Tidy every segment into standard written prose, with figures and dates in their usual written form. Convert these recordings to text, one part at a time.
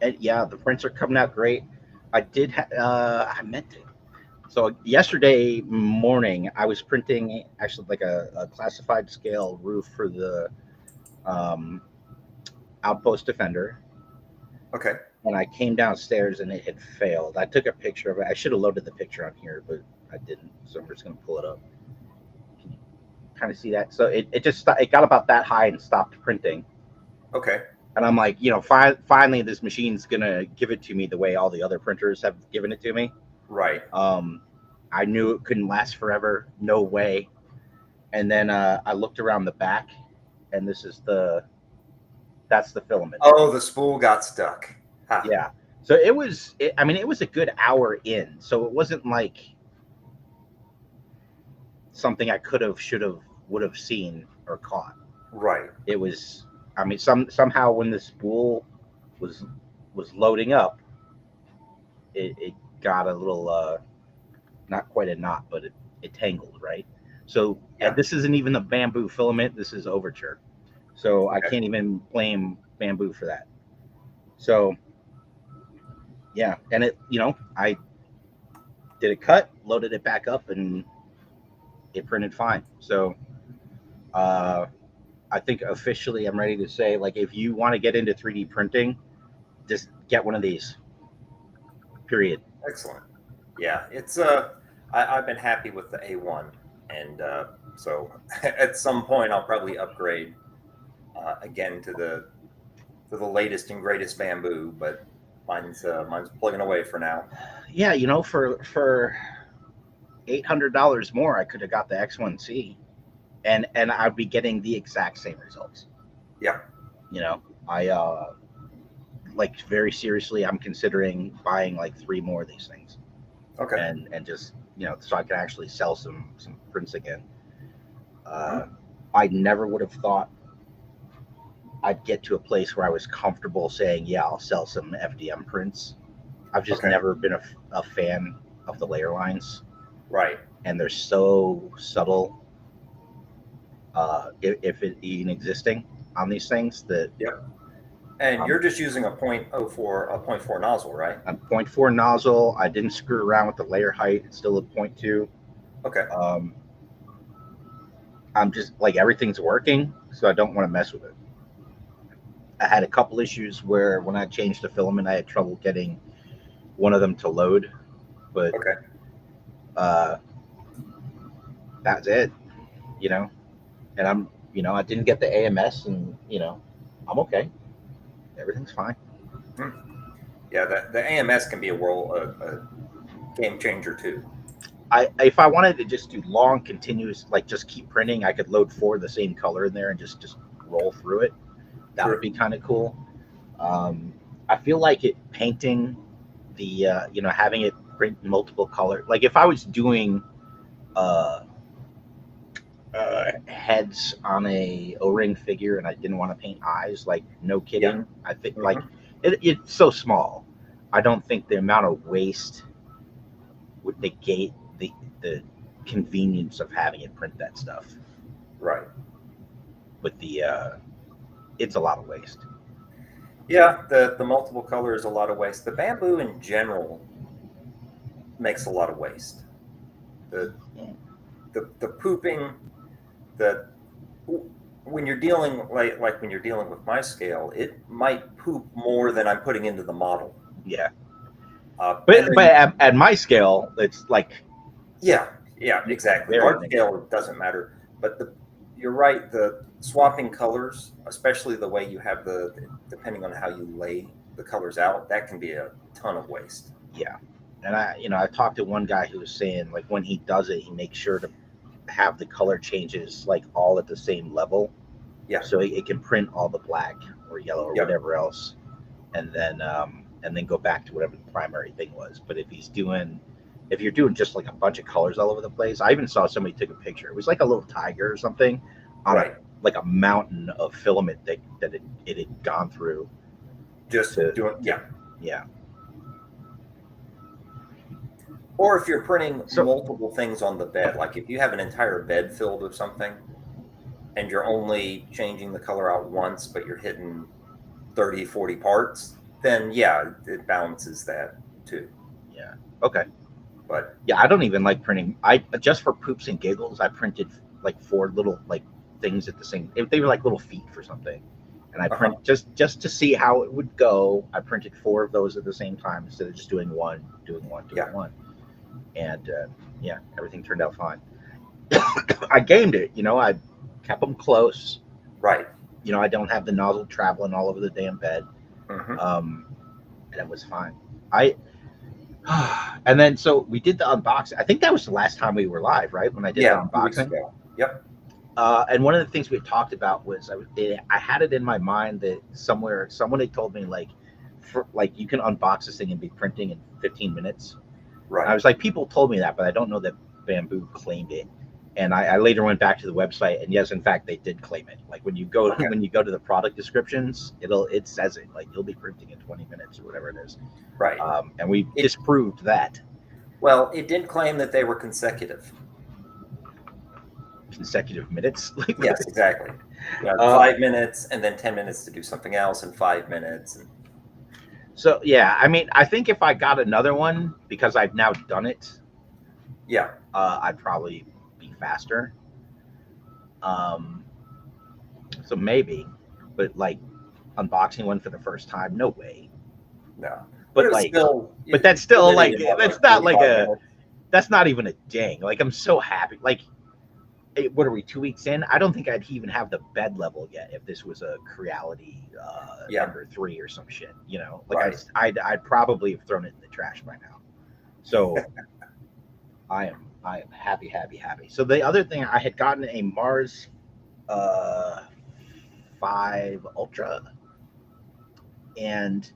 And yeah, the prints are coming out great. I meant to. So yesterday morning, I was printing actually like a classified scale roof for the um, Outpost Defender, Okay. and I came downstairs and it had failed. I took a picture of it. I should have loaded the picture on here, but I didn't. So I'm just gonna pull it up. Can you kind of see that? So it just it got about that high and stopped printing. Okay. And I'm like, finally this machine's gonna give it to me the way all the other printers have given it to me. Right. Um, I knew it couldn't last forever. No way. And then I looked around the back, and that's the filament. Oh, the spool got stuck. Ha. Yeah. So I mean, it was a good hour in. So it wasn't like something I could have, should have, would have seen or caught. Right. It was, I mean, somehow when the spool was loading up, it got a little, not quite a knot, but it tangled, right? So Yeah. and this isn't even the Bambu filament. This is Overture. So I Okay. can't even blame Bambu for that. So yeah, and I did a cut, loaded it back up, and it printed fine. So uh, I think officially I'm ready to say, like, if you want to get into 3D printing, just get one of these. Period. Excellent. Yeah, it's I've been happy with the A1, and so at some point I'll probably upgrade again to the latest and greatest Bambu, but mine's plugging away for now. Yeah, for $800 more, I could have got the X1C, and I'd be getting the exact same results. Yeah. I like, very seriously, I'm considering buying like 3 more of these things, Okay. and just so I can actually sell some prints again. Mhm. I never would have thought I'd get to a place where I was comfortable saying, yeah, I'll sell some FDM prints. I've just Okay. never been a fan of the layer lines, Right. and they're so subtle, if it even existing on these things, that Yep. And um, you're just using a .04 nozzle, right? a .4 nozzle. I didn't screw around with the layer height. It's still a .2. Okay. I'm just like, everything's working, so I don't want to mess with it. I had a couple issues where when I changed the filament, I had trouble getting one of them to load, but Okay. That's it, you know. And I didn't get the AMS, and I'm okay. Everything's fine. Hmm. Yeah, the AMS can be a game changer too. If I wanted to just do long, continuous, like just keep printing, I could load 4 of the same color in there and just roll through it. That would be kind of cool. I feel like painting having it print multiple color. Like if I was doing heads on a O-ring figure and I didn't want to paint eyes, like, no kidding. Yeah. I think Mhm. like it's so small. I don't think the amount of waste would negate the convenience of having it print that stuff. Right. But it's a lot of waste. Yeah, the multiple color is a lot of waste. The Bambu in general makes a lot of waste. The the pooping, the when you're dealing like when you're dealing with my scale, it might poop more than I'm putting into the model. Yeah. And But then, at my scale, it's like, yeah, exactly. very Large scale doesn't matter, but you're right. The swapping colors, especially the way you have depending on how you lay the colors out, that can be a ton of waste. yeah. And I talked to one guy who was saying, like, when he does it, he makes sure to have the color changes like all at the same level. Yeah. So it can print all the black or yellow or whatever else, and then go back to whatever the primary thing was. But if you're doing just like a bunch of colors all over the place, I even saw somebody took a picture. It was like a little tiger or something on Right. a mountain of filament that it had gone through. Just doing, yeah. Yeah. Or if you're printing multiple things on the bed, like if you have an entire bed filled with something and you're only changing the color out once, but you're hitting 30, 40 parts, then yeah, it balances that too. Yeah. Okay. But Yeah, I don't even like printing. I just for poops and giggles, I printed like 4 little like things at the same. They were like little feet for something, and I uh-huh. print just to see how it would go. I printed 4 of those at the same time instead of just doing one, Yeah, and yeah, everything turned out fine. I gamed it, I kept them close. right. I don't have the nozzle traveling all over the damn bed, Hmm. um, and it was fine. I and then so we did the unboxing. I think that was the last time we were live, right? When I did the Yeah, 2 weeks unboxing. ago. Yep. And one of the things we had talked about was I had it in my mind that somewhere someone had told me like you can unbox this thing and be printing in 15 minutes. And I Right. was like, people told me that, but I don't know that Bambu claimed it. And I later went back to the website, and yes, in fact, they did claim it. Like when you go Okay. when you go to the product descriptions, it says it like you'll be printing in 20 minutes or whatever it is. Right. And we It disproved that. Well, it did claim that they were consecutive. Consecutive minutes. Yes, exactly. Yeah, uh, 5 minutes and then 10 minutes to do something else, and 5 minutes. And so yeah, I mean, I think if I got another one because I've now done it, yeah, I'd probably be faster. Um, so maybe, but like unboxing one for the first time, no way. no. But it But was like, still, but you that's still still did it like in what, that's like not like 45 a minutes? that's not even a ding. Like I'm so happy. Like, what are we 2 weeks in? I don't think I'd even have the bed level yet if this was a Creality Yeah, Ender 3 or some shit. Like right. I'd probably have thrown it in the trash by now. So I am happy, happy, happy. So the other thing, I had gotten a Mars uh, 5 Ultra, and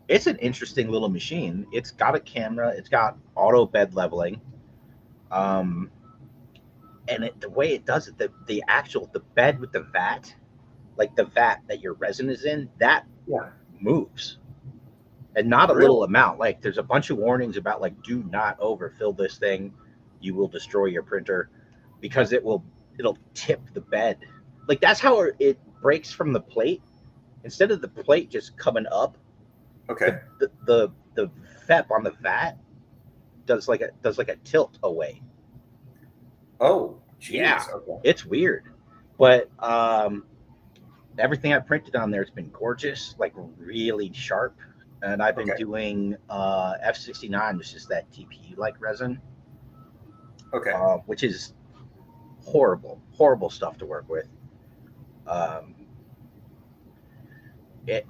it's an interesting little machine. It's got a camera. It's got auto bed leveling. Um, and the way it does it, the bed with the vat, like the vat that your resin is in, that Yeah, moves, and not a little really. amount. Like there's a bunch of warnings about like do not overfill this thing, you will destroy your printer because it'll tip the bed. Like that's how it breaks from the plate. Instead of the plate just coming up, Okay. the FEP on the vat does like a tilt away. Oh, Yeah, geez. Okay. it's weird, but everything I printed on there has been gorgeous, like really sharp. And I've been Okay. doing F69, which is that TPU like resin, Okay. which is horrible, horrible stuff to work with. Um,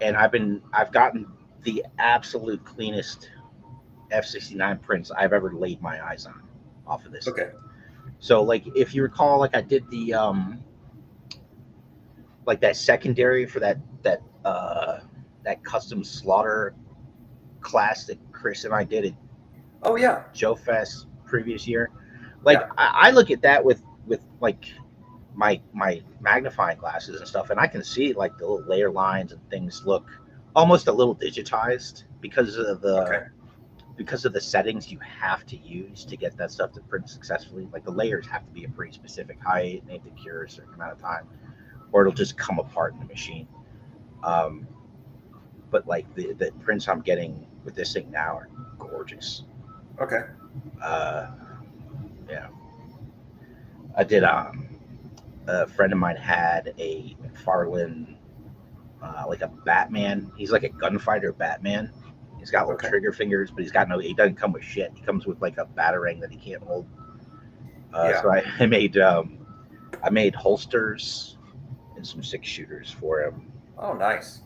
and I've gotten the absolute cleanest F69 prints I've ever laid my eyes on off of this thing. Okay. So like if you recall, like I did the like that secondary for that custom slaughter class that Chris and I did at Oh, yeah. Joe Fest previous year. Like Yeah. I look at that with like my magnifying glasses and stuff, and I can see like the little layer lines and things look almost a little digitized Okay. because of the settings you have to use to get that stuff to print successfully. Like the layers have to be a pretty specific height, and they have to cure a certain amount of time, or it'll just come apart in the machine. Um, but like the prints I'm getting with this thing now are gorgeous. Okay. Uh, yeah, I did. A friend of mine had a McFarlane, like a Batman. He's like a gunfighter Batman. He's got little Okay. trigger fingers, but he's got no. He doesn't come with shit. He comes with like a batarang that he can't hold. Yeah. So I made holsters and some 6 shooters for him. Oh, nice.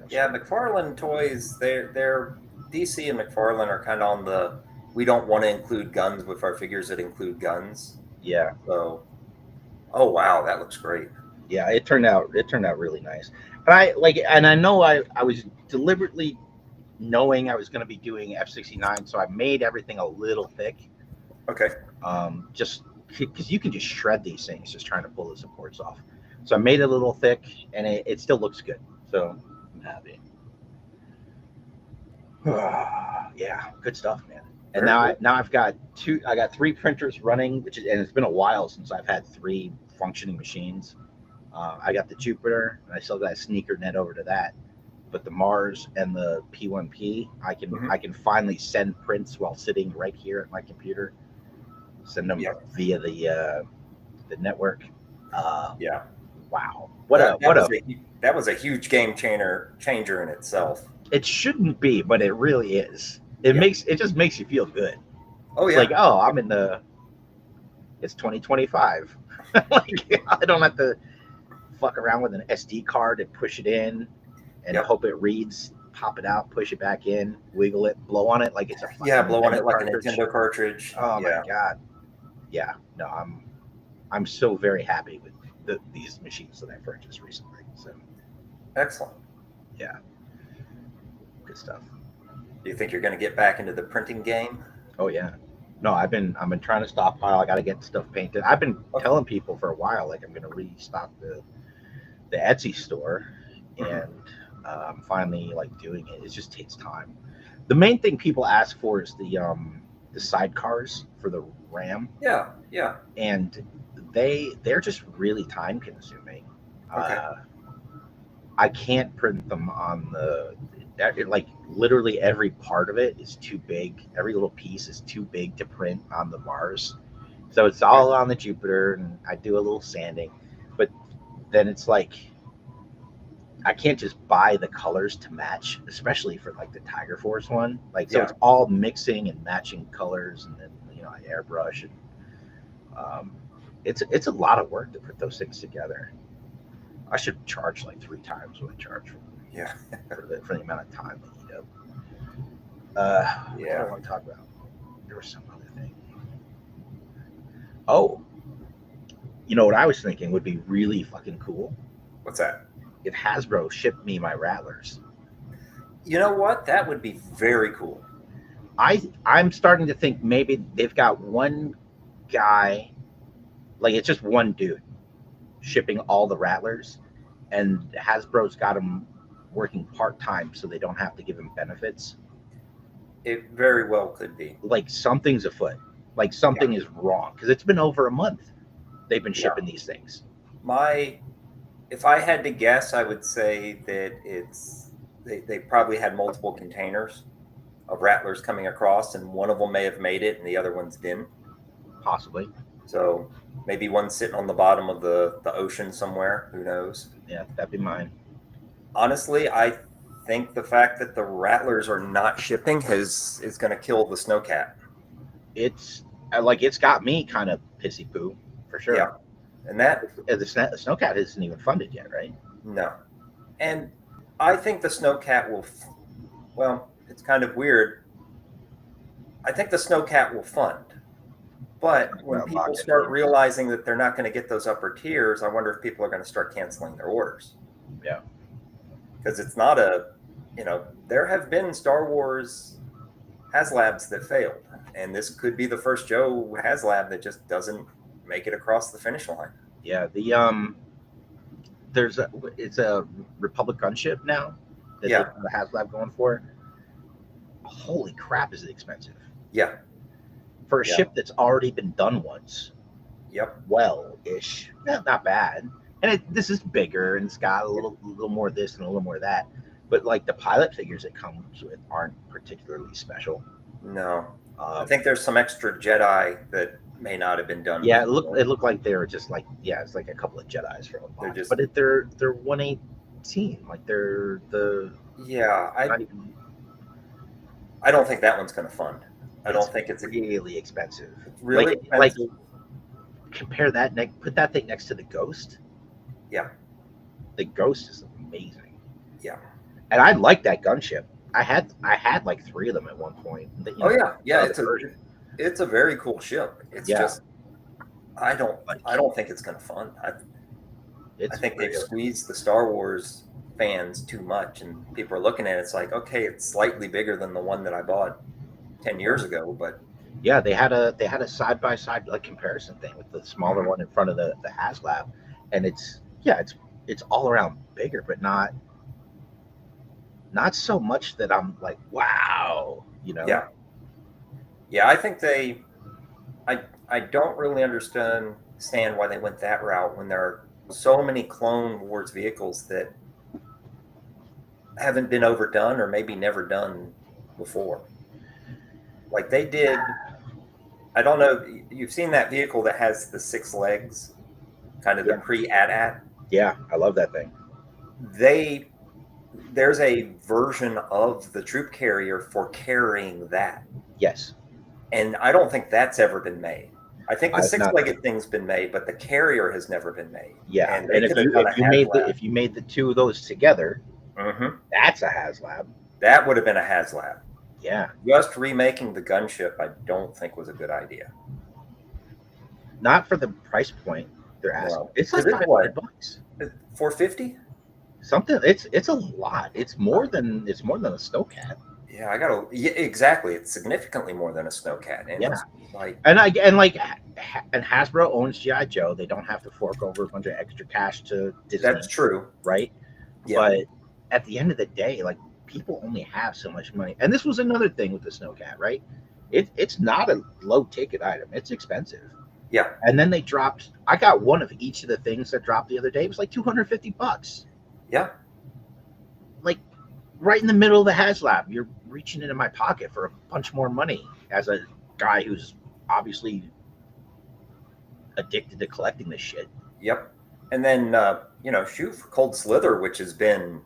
Yeah, So McFarlane toys, they're DC and McFarlane are kind of on the we don't want to include guns with our figures that include guns. yeah, So, oh wow, that looks great. yeah, it turned out really nice. And I know I was deliberately knowing I was going to be doing F69, so I made everything a little thick. Okay. Just because you can just shred these things just trying to pull the supports off. So I made it a little thick, and it still looks good. So I'm happy. Yeah, good stuff, man. And Very good. now I've got two. I got 3 printers running, and it's been a while since I've had 3 functioning machines. I got the Jupiter, and I still got a sneaker net over to that. but the Mars and the P1P, Mhm. I can finally send prints while sitting right here at my computer. Send them Yep. via the network. Uh, Yeah. wow, That was a huge game changer in itself. it shouldn't be, but it really is. It Yeah. makes it just makes you feel good. Oh It's like, yeah. oh, I'm in the it's 2025. Like I don't have to fuck around with an SD card and push it in and Yep. hope it reads, pop it out, push it back in, wiggle it, blow on it like it's a Yeah. fucking Blow on Nintendo it like a cartridge. Nintendo cartridge. Oh my Yeah. god. Yeah. No, I'm so very happy with these machines that I purchased recently. So Excellent. yeah, good stuff. Do you think you're going to get back into the printing game? Oh yeah. No, I've been trying to stockpile. I got to get stuff painted. I've been Okay. telling people for a while like I'm going to restock the Etsy store, Hmm. and I'm finally like doing it. It just takes time. The main thing people ask for is the sidecars for the RAM, Yeah. Yeah. and they're just really time consuming. Okay. Uh, I can't print them on like literally every part of it is too big. Every little piece is too big to print on the Mars. So it's Okay. all on the Jupiter, and I do a little sanding, but then it's like I can't just buy the colors to match, especially for like the Tiger Force one. Like, so Yeah. it's all mixing and matching colors, and then I airbrush, and um, it's a lot of work to put those things together. I should charge like three times what I charge Yeah. for the amount of time they eat up. What do I Yeah. want to talk about? There was some other thing. Oh, you know what I was thinking would be really fucking cool What's that? if Hasbro shipped me my Rattlers. You know what? That would be very cool. I'm starting to think maybe they've got one guy, like it's just one dude shipping all the Rattlers, and Hasbro's got him working part time so they don't have to give him benefits. It very well could be. Like something's afoot. Like Yeah. something is wrong because it's been over a month they've been Yeah. shipping these things. My, if I had to guess, I would say that they probably had multiple containers of rattlers coming across, and one of them may have made it, and the other ones didn't. Possibly. So maybe one's sitting on the bottom of the ocean somewhere. Who knows? Yeah, that'd be mine. Honestly, I think the fact that the rattlers are not shipping is going to kill the snowcat. It's like it's got me kind of pissy poo for Yeah, sure. and that The snowcat isn't even funded yet, right? no, and I think the snowcat will. Well, it's kind of weird. I think the snowcat will fund, but It's when not people locked start in. realizing that they're not going to get those upper tiers, I wonder if people are going to start canceling their orders. Yeah. Because it's not a, there have been Star Wars HasLabs that failed, and this could be the first Joe HasLab that just doesn't make it across the finish line. Yeah. There's a it's a Republic gunship now that they Yeah, have a HasLab going for. Holy crap, is it expensive yeah, for a yeah, ship that's already been done once? yep, Well, ish, not bad. And this is bigger and it's got little more of this and a little more of that. But like the pilot figures it comes with aren't particularly special. no. I Um, think there's some extra Jedi that may not have been done yeah, before. it looked like they were just like it's like a couple of Jedi's from a They're box, just, but they're 118, like they're the yeah, not even. I don't think that one's going to fund. I It's don't think it's really expensive. really Like expensive. compare that put that thing next to the Ghost. Yeah, The Ghost is amazing, yeah. and I like that gunship. I had like three of them at one point. Oh yeah, The yeah. other version. It's a very cool ship. It's Yeah, just I don't like I don't think it's going to fund. I it's think they've really squeezed the Star Wars fans too much, and people are looking at it. It's like, okay, it's slightly bigger than the one that I bought 10 years ago, but yeah. They had a side by side like comparison thing with the smaller mhm. one in front of the HasLab, and it's all around bigger, but not so much that I'm like wow, Yeah, yeah. I think I don't really understand why they went that route when there are so many Clone Wars vehicles that haven't been overdone or maybe never done before. Like they did, I don't know, you've seen that vehicle that has the 6 legs, kind of the Yeah. pre-AT-AT? Yeah, I love that thing. There's a version of the troop carrier for carrying that. Yes. And I don't think that's ever been made. I think the I've not. 6-legged thing's been made, but the carrier has never been made. Yeah, And they and could have done a if you made the two of those together, that's a HasLab. That would have been a HasLab. Yeah, Just remaking the gunship, I don't think was a good idea. not for the price point they're asking. No. It's like Is it what? $500. $450? Something. It's a lot. It's more than a Snowcat. Yeah, exactly. It's significantly more than a Snowcat. And Yeah. it's like, And Hasbro owns G.I. Joe. They don't have to fork over a bunch of extra cash to Disney. that's true. Right? Yeah. But at the end of the day, like, people only have so much money. And this was another thing with the Snowcat, right? It's not a low ticket item. It's expensive. Yeah. And then they dropped, I got one of each of the things that dropped the other day. It was like $250. Yeah. Like, right in the middle of the HasLab, you're reaching into my pocket for a bunch more money as a guy who's obviously addicted to collecting this shit. Yep. And then, shoot, for Cold Slither, which has been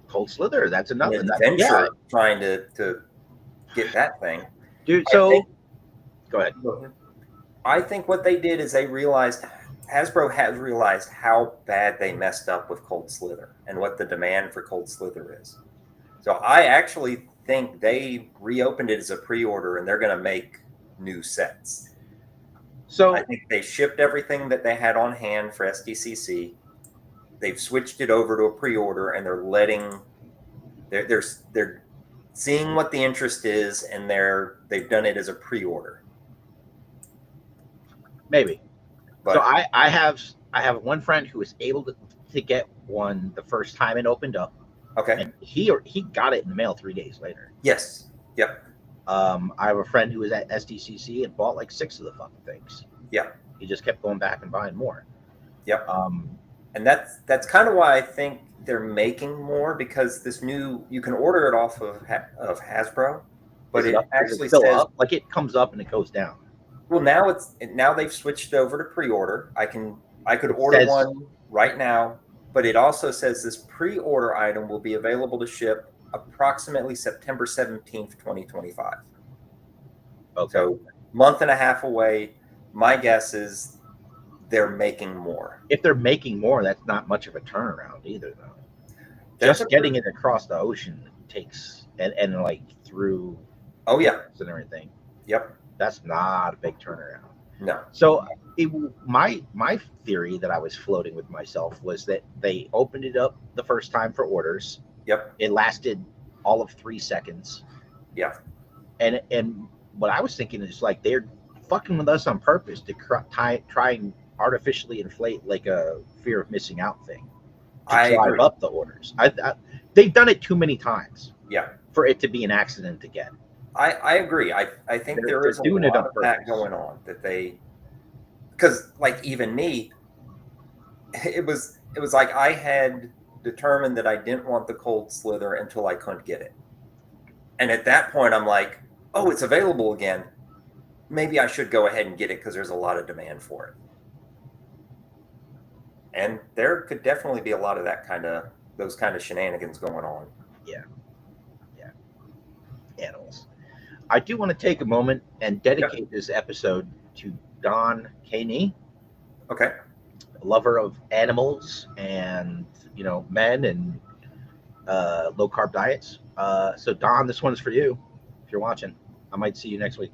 Cold Slither, that's another adventure trying to get that thing. Dude, so go ahead. I think what they did is Hasbro has realized how bad they messed up with Cold Slither and what the demand for Cold Slither is. So I actually think they reopened it as a pre-order and they're going to make new sets. So I think they shipped everything that they had on hand for SDCC. They've switched it over to a pre-order and they're seeing what the interest is and they've done it as a pre-order. Maybe. But so I have one friend who was able to get one the first time it opened up. Okay. And he got it in the mail 3 days later. Yes. Yep. I have a friend who was at SDCC and bought like 6 of the fucking things. Yeah. He just kept going back and buying more. Yep. And that's kind of why I think they're making more, because this new, you can order it off of Hasbro, but it actually says up? Like it comes up and it goes down. Well, now they've switched over to pre-order. I could order one right now, but it also says this pre-order item will be available to ship approximately September 17th, 2025. Okay. So month and a half away. My guess is they're making more. If they're making more, that's not much of a turnaround either, though. Just getting it across the ocean takes and like through. Oh yeah, and everything. Yep. That's not a big turnaround. No. So my theory that I was floating with myself was that they opened it up the first time for orders. Yep. It lasted all of 3 seconds. Yeah. And what I was thinking is like they're fucking with us on purpose to try and artificially inflate like a fear of missing out thing to drive up the orders. They've done it too many times. Yeah. For it to be an accident again. I agree. I think there is a lot of that going on that because like even me, it was like I had determined that I didn't want the Cold Slither until I couldn't get it. And at that point I'm like, oh, it's available again. Maybe I should go ahead and get it because there's a lot of demand for it. And there could definitely be a lot of those kind of shenanigans going on. Yeah. Yeah. Animals. I do want to take a moment and dedicate this episode to Don Caney. Okay. A lover of animals and, men and low carb diets. So Don, this one's for you. If you're watching, I might see you next week.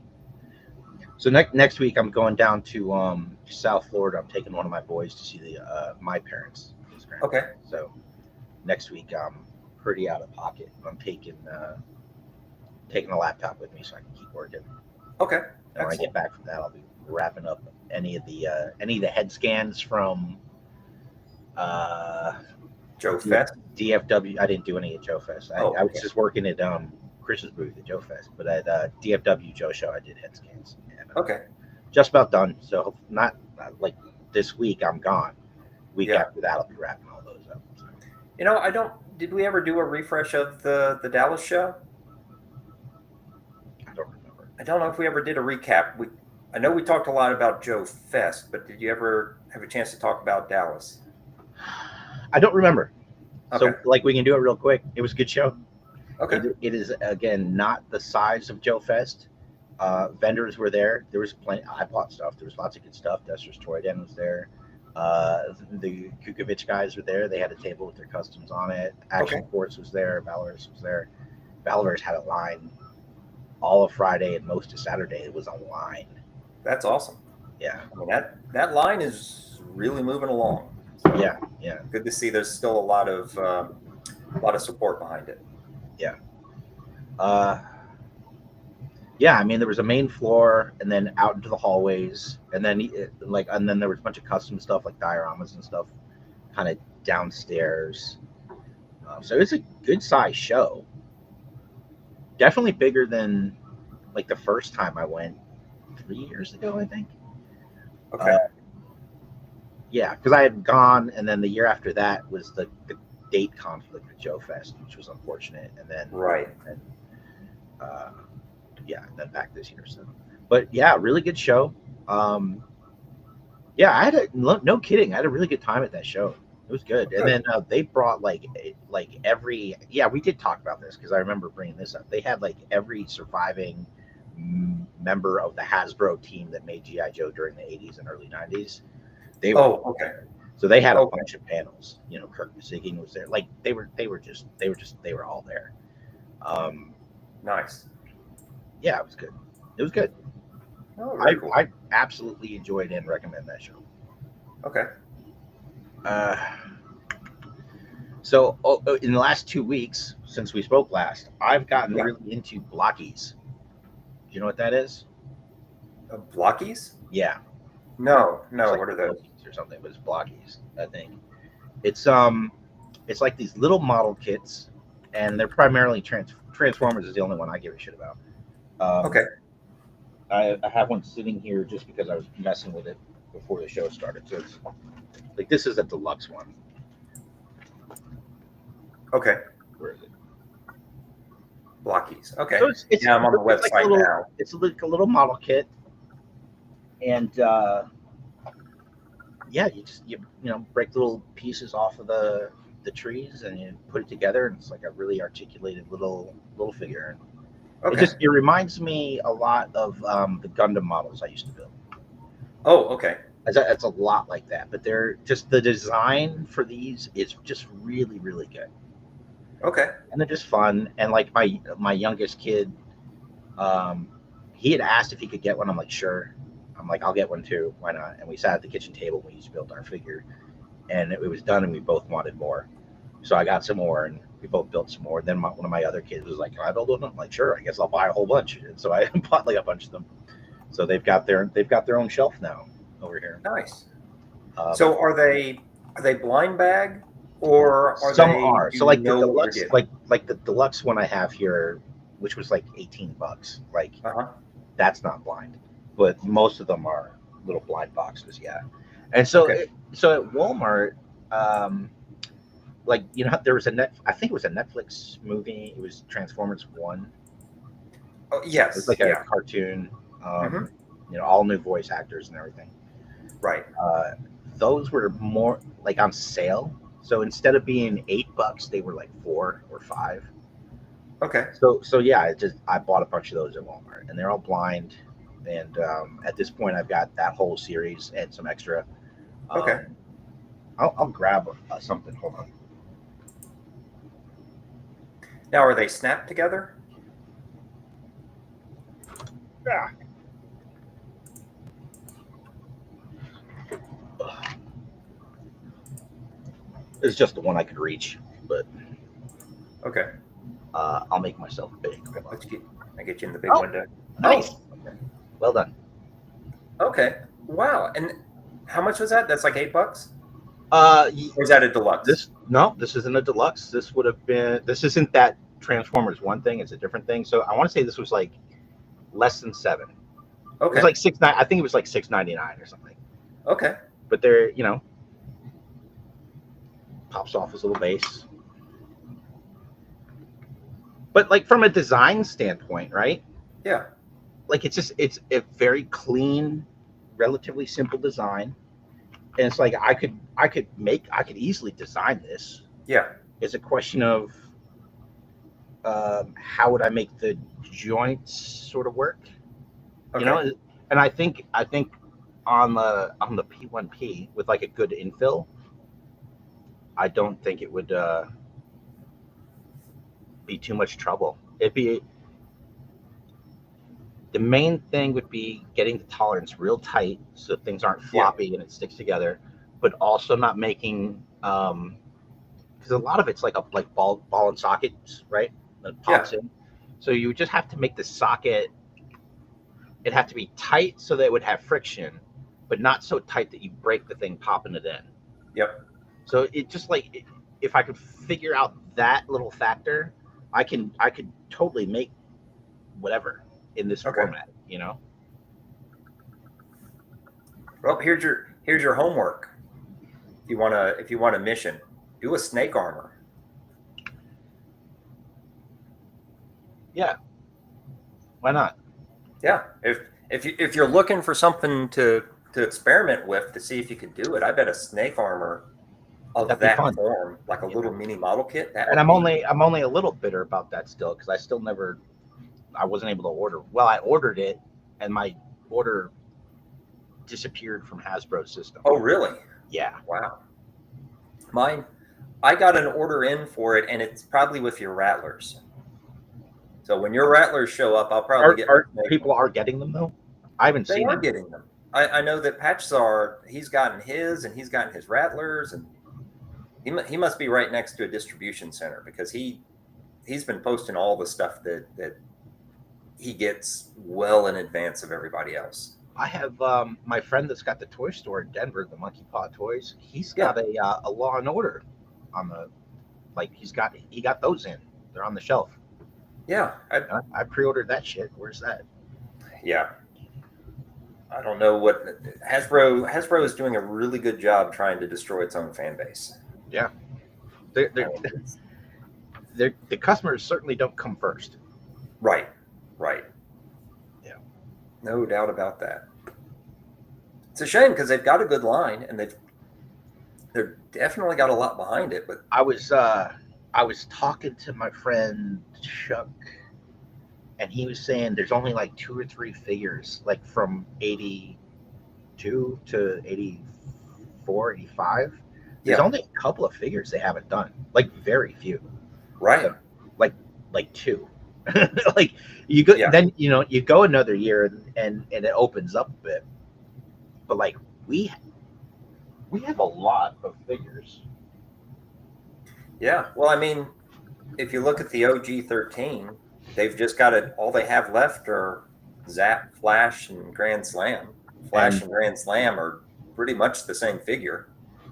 So next week I'm going down to South Florida. I'm taking one of my boys to see my parents. Okay. So next week I'm pretty out of pocket. I'm taking a laptop with me so I can keep working. Okay. And when I get back from that, I'll be wrapping up any of the head scans from Joe Fest. DFW. I didn't do any at Joe Fest. I was just working at Chris's booth at Joe Fest, but at DFW Joe Show I did head scans. And, okay. Just about done. So not like this week I'm gone. Week after that I'll be wrapping all those up. So. I don't. Did we ever do a refresh of the Dallas show? I don't remember. I don't know if we ever did a recap. I know we talked a lot about Joe Fest, but did you ever have a chance to talk about Dallas? I don't remember. Okay. So like we can do it real quick. It was a good show. Okay. It is again not the size of Joe Fest. Vendors were there. There was plenty. I bought stuff. There was lots of good stuff. Duster's Toy Den was there. The Kukovich guys were there. They had a table with their customs on it. Action Okay. Force was there. Valorous was there. Valorous had a line all of Friday and most of Saturday. It was a line. That's awesome. Yeah. I mean that line is really moving along. So Yeah. Yeah. good to see. There's still a lot of support behind it. Yeah. Uh, yeah, I mean, there was a main floor, and then out into the hallways, and then and then there was a bunch of custom stuff like dioramas and stuff, kind of downstairs. So it's a good size show. Definitely bigger than like the first time I went 3 years ago, I think. Okay. Yeah, because I had gone, and then the year after that was the date conflict with Joe Fest, which was unfortunate, and then Right. and uh, yeah, then back this year. So, but yeah, really good show. Um, yeah, I had no kidding. I had a really good time at that show. It was good. And then they brought like every we did talk about this because I remember bringing this up. They had like every surviving member of the Hasbro team that made GI Joe during the 80s and early 90s. They were Okay. So they had a Okay. bunch of panels. You know, Kirk Masiging was there. Like they were all there. Nice. Yeah, it was good. It was good. Oh, very cool. I absolutely enjoyed and recommend that show. Okay. Uh, so in the last 2 weeks since we spoke last, I've gotten really into blockies. Do you know what that is? Blockies? Yeah. No. Like What are those? or something, but it's blockies, I think. It's like these little model kits, and they're primarily Transformers is the only one I give a shit about. Okay. I have one sitting here just because I was messing with it before the show started. So it's like this is a deluxe one. Okay. Where is it? Blockies. Okay. So it's I'm on the website like now. It's like a little model kit, and you just break little pieces off of the trees and you put it together, and it's like a really articulated little figure. Okay. It reminds me a lot of the Gundam models I used to build. Oh, okay. It's a lot like that, but they're just the design for these is just really, really good. Okay. And they're just fun. And like my youngest kid, he had asked if he could get one. I'm like, sure. I'm like, I'll get one too. Why not? And we sat at the kitchen table and we each built our figure, and it was done, and we both wanted more. So I got some more, and we both built some more. Then one of my other kids was like, "Can I build one?" I'm like, "Sure. I guess I'll buy a whole bunch." And so I bought like a bunch of them. So they've got their own shelf now over here. Nice. So are they blind bag, or are some they? Are so like the what deluxe, you're like the deluxe one I have here, which was like $18. Like that's not blind, but most of them are little blind boxes. Yeah, and so so at Walmart. Like there was I think it was a Netflix movie. It was Transformers 1. Oh yes, it was like a cartoon. All new voice actors and everything. Right. Those were more like on sale. So instead of being $8, they were like $4 or $5. Okay. So yeah, I bought a bunch of those at Walmart, and they're all blind. And at this point, I've got that whole series and some extra. Okay. I'll grab something. Hold on. Now, are they snapped together? Yeah. It's just the one I could reach, but okay. I'll make myself big. I get you in the big window. Nice. Okay. Well done. Okay. Wow. And how much was that? That's like $8. Or is that a deluxe? This isn't a deluxe. This would have been. This isn't that Transformers 1 thing. It's a different thing. So I want to say this was like less than $7. Okay. It was like $6.9. I think it was like $6.99 or something. Okay. But they're pops off his little base. But like from a design standpoint, right? Yeah. Like it's a very clean, relatively simple design. And it's like I could easily design this. Yeah. It's a question of how would I make the joints sort of work, you know? Okay. And I think on the P1P with like a good infill, I don't think it would be too much trouble. It'd be the main thing would be getting the tolerance real tight so things aren't floppy and it sticks together, but also not making because a lot of it's like ball and sockets, right? That pops in. So you would just have to make the socket. It have to be tight so that it would have friction, but not so tight that you break the thing popping it in. Yep. So it just like if I could figure out that little factor, I could totally make whatever in this format, you know. Well, here's your homework. If you want a mission, do a snake armor. Yeah. Why not? Yeah. If you're looking for something to experiment with to see if you could do it, I bet a snake armor of That'd be that fun. form, like a little mini model kit. And I'm only a little bitter about that still because I wasn't able to order. Well, I ordered it, and my order disappeared from Hasbro's system. Oh, really? Yeah. Wow. Mine, I got an order in for it, and it's probably with your rattlers. So when your rattlers show up, I'll probably get. People are getting them though. I haven't seen them. Getting them. I know that Patchzar, he's gotten his, and he's gotten his rattlers, and he must be right next to a distribution center because he's been posting all the stuff that he gets well in advance of everybody else. I have my friend that's got the toy store in Denver, the Monkey Paw Toys. He's got a Law and Order on the he got those in. They're on the shelf. Yeah, I pre-ordered that shit. Where's that? Yeah, I don't know what Hasbro is doing a really good job trying to destroy its own fan base. Yeah, the customers certainly don't come first. Right. Yeah, no doubt about that. It's a shame because they've got a good line and they've definitely got a lot behind it. But I was talking to my friend Chuck, and he was saying there's only like 2 or 3 figures, like from 82 to 84, 85. There's only a couple of figures they haven't done, like very few. Right. So, like 2. Like you go, then you go another year and it opens up a bit. But like we have a lot of figures. Yeah. Well, I mean, if you look at the OG 13, they've just got it. All they have left are Zap, Flash, and Grand Slam. Flash and Grand Slam are pretty much the same figure.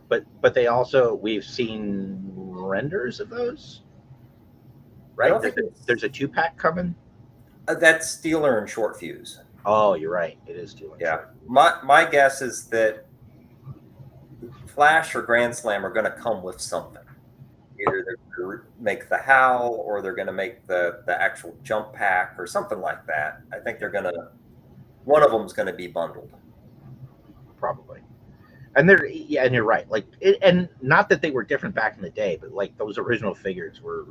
But they also, we've seen renders of those, right? There's a 2-pack coming. That's Steeler and Short Fuse. Oh, you're right. It is Steeler. Yeah. My guess is that Flash or Grand Slam are going to come with something. Either they're going to make the Howl or they're going to make the actual jump pack or something like that. I think one of them's going to be bundled. Probably. And and you're right. Like, and not that they were different back in the day, but like those original figures were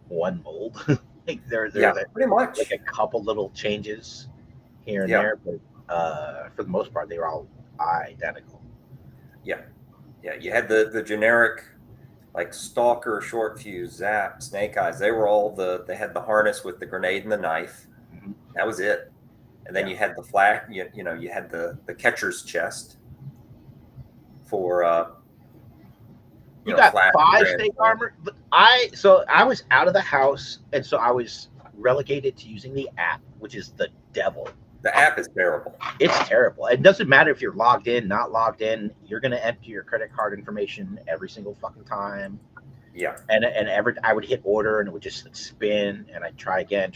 one mold. Like they're pretty much like a couple little changes here and there, but for the most part, they were all identical. Yeah. You had the generic like Stalker, Short Fuse, Zap, Snake Eyes. They were all they had the harness with the grenade and the knife. Mm-hmm. That was it. And then you had the flag. You had the catcher's chest for. You got 5 snake armor. But I was out of the house, and so I was relegated to using the app, which is the devil. The app is terrible. It's terrible. It doesn't matter if you're logged in, not logged in. You're going to enter your credit card information every single fucking time. Yeah. And I would hit order, and it would just spin, and I'd try again.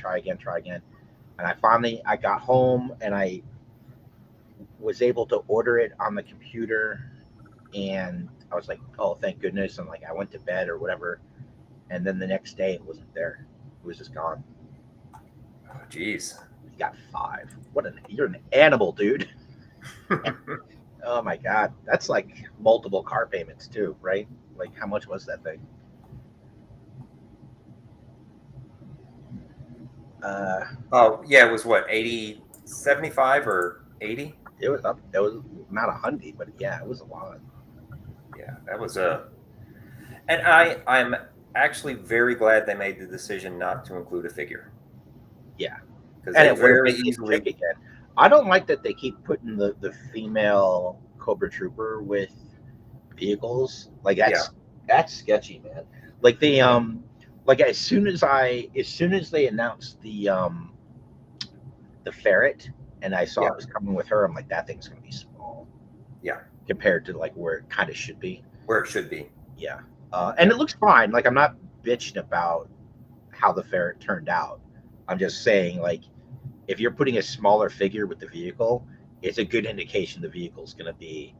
And I got home, and I was able to order it on the computer, and I was like, oh, thank goodness. And like, I went to bed or whatever. And then the next day it wasn't there. It was just gone. Oh, geez. You got 5. You're an animal, dude. Oh my God. That's like multiple car payments too, right? Like how much was that thing? Uh, Oh, yeah, it was what, 80, 75 or 80? it was up. It was not 100, but yeah, it was a lot. Yeah, that was a. And I'm actually very glad they made the decision not to include a figure Yeah, because and they it would have very made me easily. sick again. I don't like that they keep putting the female Cobra Trooper with vehicles. Like Yeah, that's sketchy, man. Like like as soon as they announced the ferret and I saw yeah, it was coming with her, I'm like that thing's gonna be small yeah, compared to like where it kind of should be. where it should be. Yeah, and it looks fine. Like I'm not bitching about how the ferret turned out. I'm just saying like if you're putting a smaller figure with the vehicle, it's a good indication the vehicle's gonna be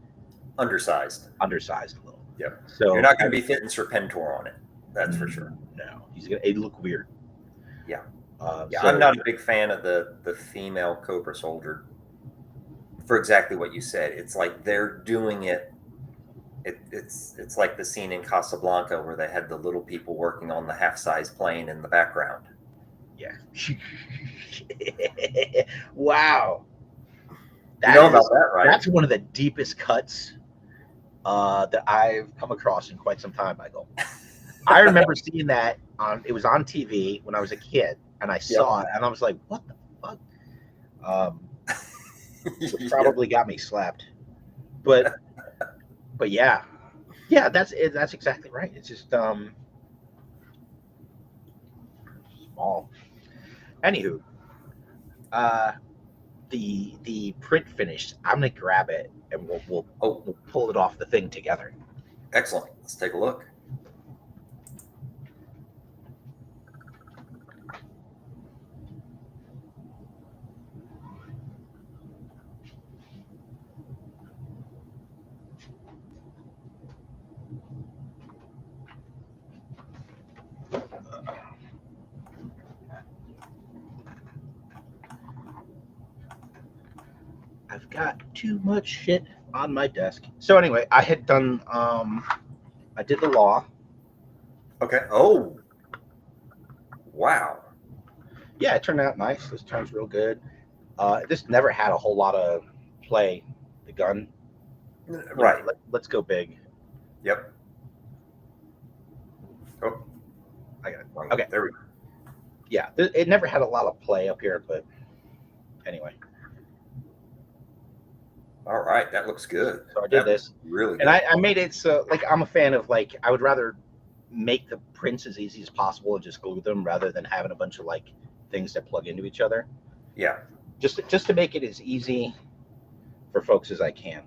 Undersized. undersized a little. Yep. You're So not going to be fitting Serpentor on it. That's for sure. no, it look weird. Yeah. Yeah, I'm So not a big fan of the female Cobra Soldier for exactly what you said. It's like they're doing it. It's like the scene in Casablanca where they had the little people working on the half-size plane in the background. yeah. Wow. You know about that, right? That's one of the deepest cuts that I've come across in quite some time, Michael. I remember seeing that it was on TV when I was a kid, and I saw it, and I was like, "What the fuck?" It probably got me slapped, but yeah, that's it. That's exactly right. It's just small. Anywho, uh, the print finished. I'm gonna grab it, and we'll pull it off the thing together. Excellent. Let's take a look. I've got too much shit on my desk. So anyway, I had done I did the law. Okay. Oh, wow. Yeah, it turned out nice. This turns real good. This never had a whole lot of play. The gun, Right. Let's go big. Yep. Oh, I got it. wrong. Okay. There we go. Yeah, it never had a lot of play up here, but anyway. All right, that looks good. So I did this, really good. and I made it so like I'm a fan of like I would rather make the prints as easy as possible and just glue them rather than having a bunch of like things that plug into each other. Yeah. Just to make it as easy for folks as I can.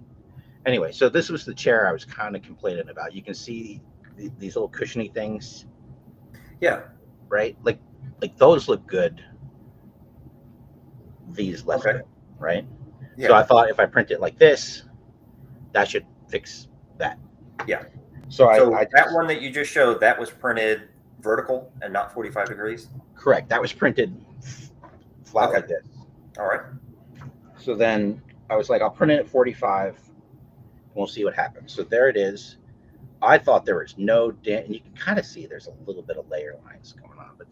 Anyway, so this was the chair I was kind of complaining about. You can see these little cushiony things. Yeah. Right? Like those look good. These less Okay. good, right? Yeah. So I thought if I print it like this, that should fix that. Yeah. So that one that you just showed, that was printed vertical and not 45 degrees? Correct. That was printed flat like this. All right. So then I was like, I'll print it at 45 and we'll see what happens. So there it is. I thought there was no dent, and you can kind of see there's a little bit of layer lines going on, but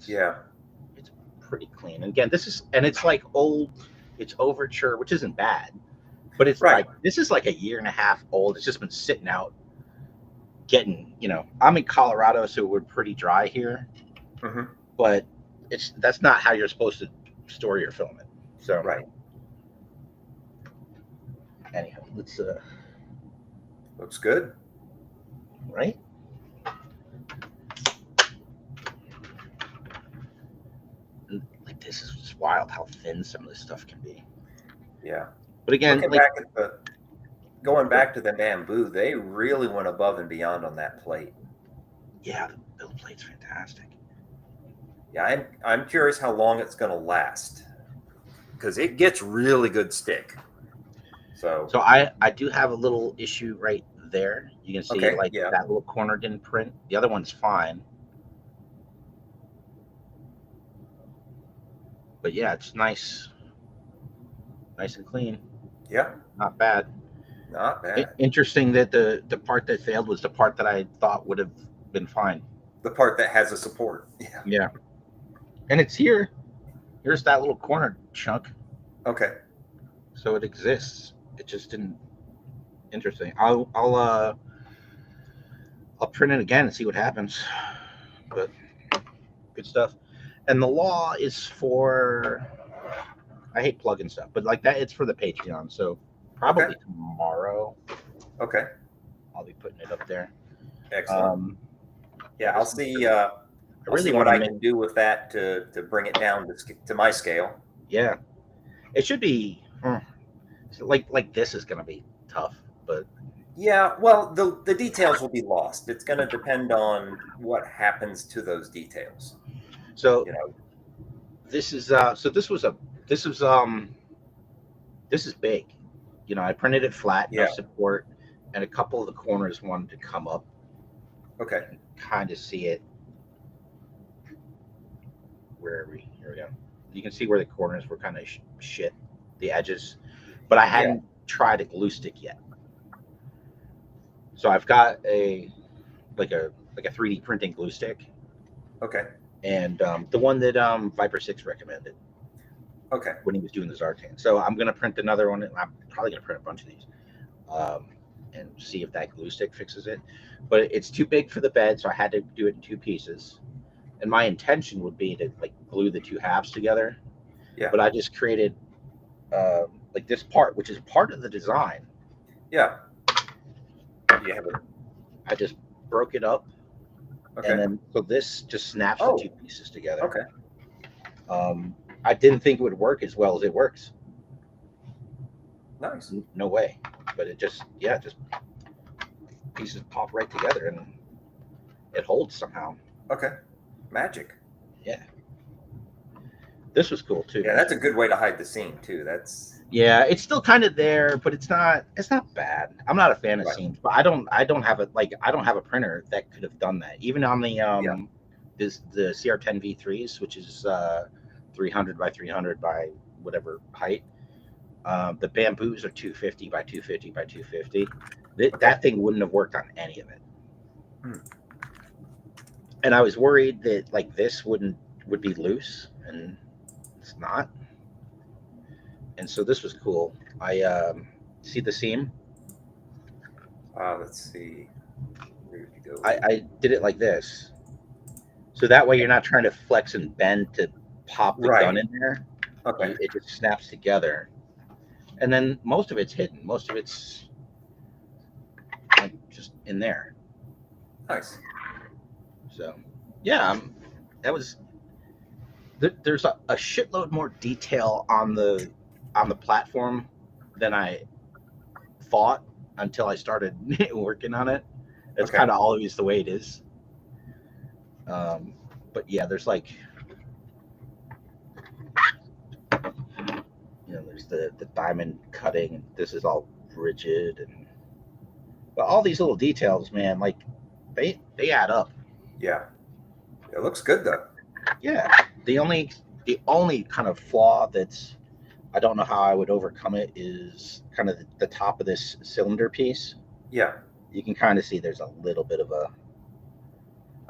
it's pretty clean. And again, it's like old, it's Overture, which isn't bad, but it's right. Like, this is like a year and a half old. It's just been sitting out getting, I'm in Colorado, so we're pretty dry here, but that's not how you're supposed to store your filament. So, right. Anyhow, let's, looks good. Right? Like this is just wild how thin some of this stuff can be. Yeah. But again, going back to the Bambu, they really went above and beyond on that plate. Yeah, the build plate's fantastic. Yeah, I'm curious how long it's going to last because it gets really good stick. So I do have a little issue right there. You can see Okay, like yeah. that little corner didn't print. The other one's fine. But yeah, it's nice and clean. Yeah, Not bad. not bad. Interesting that the part that failed was the part that I thought would have been fine. The part that has a support. Yeah. Yeah. And it's here. Here's that little corner chunk. Okay. So it exists. It just didn't. Interesting. I'll print it again and see what happens. But good stuff. And the law is for, I hate plugging stuff, but like that, it's for the Patreon. So probably Okay. tomorrow Okay. I'll be putting it up there. Excellent. Yeah, I'll see. I I'll see really what want I can do with that to bring it down to my scale. Yeah, it should be like this is gonna be tough, but Yeah, well, the details will be lost. It's going to depend on what happens to those details. so You know. this is this was this is big. You know, I printed it flat, no Yeah. support, and a couple of the corners wanted to come up. Okay. Kind of see it. Where are we? Here we go. You can see where the corners were kind of shit, the edges, but I hadn't tried a glue stick yet. So I've got a 3D printing glue stick, Okay. and the one that Viper 6 recommended Okay. when he was doing the Zartan. So I'm gonna print another one. I'm probably gonna print a bunch of these, and see if that glue stick fixes it. But it's too big for the bed, so I had to do it in two pieces. And my intention would be to like glue the two halves together. Yeah. But I just created like this part, which is part of the design. Yeah. You have it. I just broke it up, Okay. and then so this just snaps Oh. the two pieces together. Okay. I didn't think it would work as well as it works. Nice. No way. But it just pieces pop right together and it holds somehow. Okay. Magic. Yeah. This was cool too. Yeah, that's a good way to hide the seam too. That's Yeah, it's still kind of there, but it's not bad. I'm not a fan of Right. seams, but I don't have a printer that could have done that. Even on the the CR10 V3s, which is 300 by 300 by whatever height. The Bambus are 250 by 250 by 250. That thing wouldn't have worked on any of it. And I was worried that like this would be loose, and it's not. And so this was cool. I see the seam. let's see. Where did you go? I did it like this, so that way you're not trying to flex and bend to pop the gun in there. Okay. It just snaps together, and then most of it's hidden. Most of it's like just in there. Nice. So yeah, that was. There's a shitload more detail on the platform than I thought until I started working on it. It's kind of always the way it is. But yeah, there's like, there's the diamond cutting. This is all rigid, but all these little details, man, like they add up. Yeah. It looks good though. Yeah. The only kind of flaw that's, I don't know how I would overcome it, is kind of the top of this cylinder piece. Yeah. You can kind of see there's a little bit of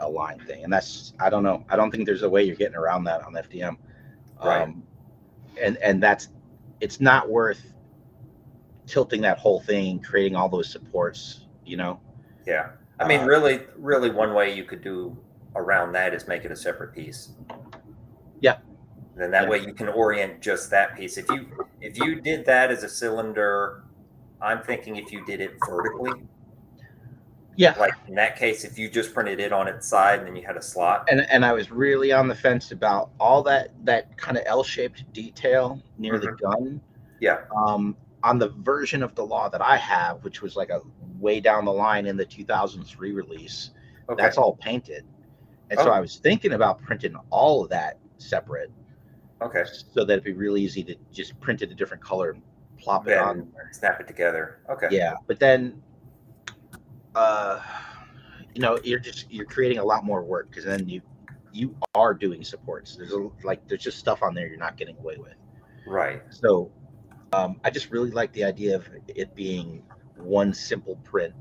a line thing, and that's, I don't know. I don't think there's a way you're getting around that on FDM. Right. And that's, it's not worth tilting that whole thing, creating all those supports, Yeah. I mean, really one way you could do around that is make it a separate piece. Yeah. Then that way you can orient just that piece. If you did that as a cylinder, I'm thinking if you did it vertically. Yeah. Like in that case, if you just printed it on its side and then you had a slot. And I was really on the fence about all that kind of L-shaped detail near the gun. Yeah. On the version of the law that I have, which was like a way down the line in the 2003 release, that's all painted. And so I was thinking about printing all of that separate. Okay. So that it'd be really easy to just print it a different color and plop it on there. Snap it together. Okay. Yeah. But then uh, you're creating a lot more work because then you are doing supports. There's just stuff on there you're not getting away with. Right. So I just really like the idea of it being one simple print,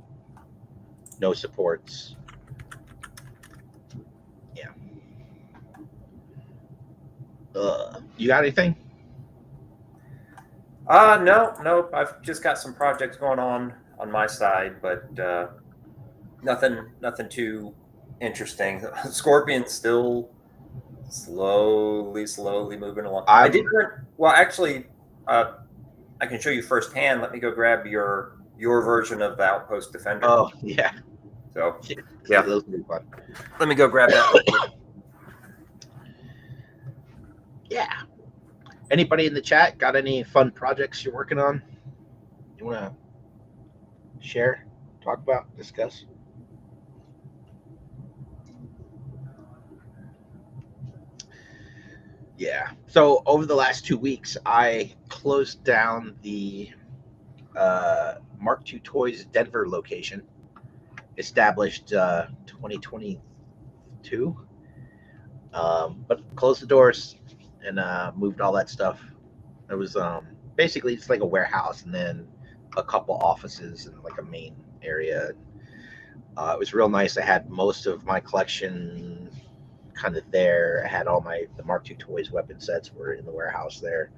no supports. Yeah. You got anything? No. I've just got some projects going on my side, but nothing too interesting. Scorpion's still slowly moving along. I did I'm. well, actually. I can show you firsthand. Let me go grab your version of the Outpost Defender. Oh yeah. So, Yeah, yeah, those will be fun. let me go grab that real quick. Yeah. Anybody in the chat got any fun projects you're working on? You want to share, talk about, discuss? Yeah. So over the last 2 weeks, I closed down the Mark II Toys Denver location, established 2022, but closed the doors and moved all that stuff. It was basically it's like a warehouse and then a couple offices and like a main area. It was real nice. I had most of my collection kind of there. I had all the Mark II Toys weapon sets were in the warehouse there.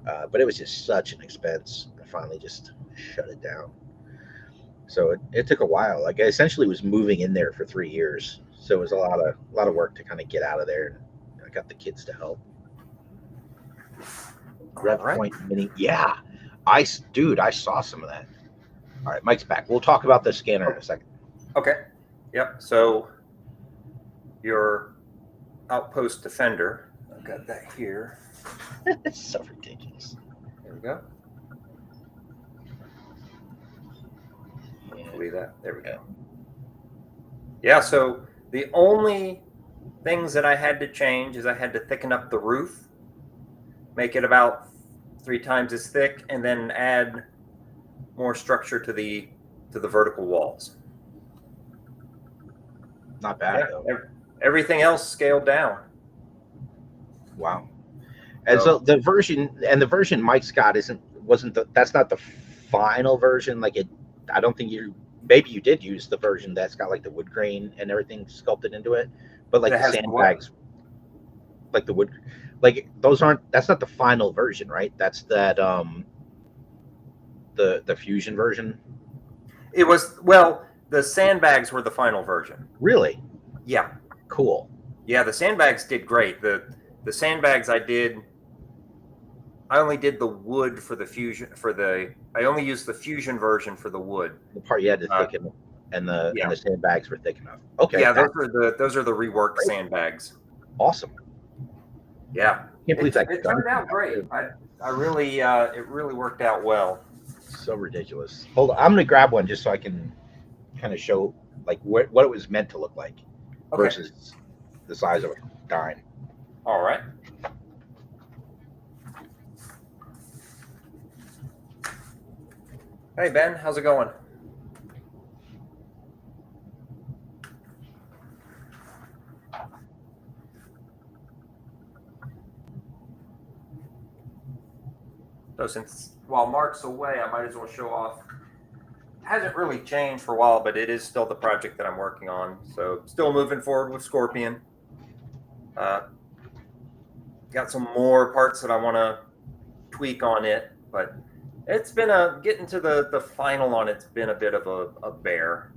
But it was just such an expense. I finally just shut it down. So it took a while. Like I essentially was moving in there for 3 years. So it was a lot of work to kind of get out of there. I got the kids to help. Rev All right. Point Mini. Yeah. Dude, I saw some of that. All right, Mike's back. We'll talk about the scanner in a second. Okay. Yep. So your Outpost Defender. I've got that here. It's so ridiculous. There we go. Hopefully that. There we go. Yeah. So the only things that I had to change is I had to thicken up the roof, make it about 3 times as thick, and then add more structure to the vertical walls. Not bad though. Everything else scaled down. Wow. And so the version Mike's got that's not the final version. Like I don't think maybe you did use the version that's got like the wood grain and everything sculpted into it, but like the sandbags, like the wood, like that's not the final version, right? That's that the fusion version. It was, well, the sandbags were the final version. Really? Yeah. Cool. Yeah, the sandbags did great. The sandbags I only did the wood for the fusion I only used the fusion version for the wood. The part you had to thicken and the sandbags were thick enough. Okay. Yeah, those are the reworked sandbags. Awesome. Yeah. Can't believe that it turned out great. I really it really worked out well. So ridiculous. Hold on, I'm gonna grab one just so I can kind of show like what it was meant to look like versus the size of a dime. All right. Hey Ben, how's it going? So since while Mark's away, I might as well show off. It hasn't really changed for a while, but it is still the project that I'm working on. So still moving forward with Scorpion. Got some more parts that I want to tweak on it, but it's been getting to the final on it's been a bit of a bear.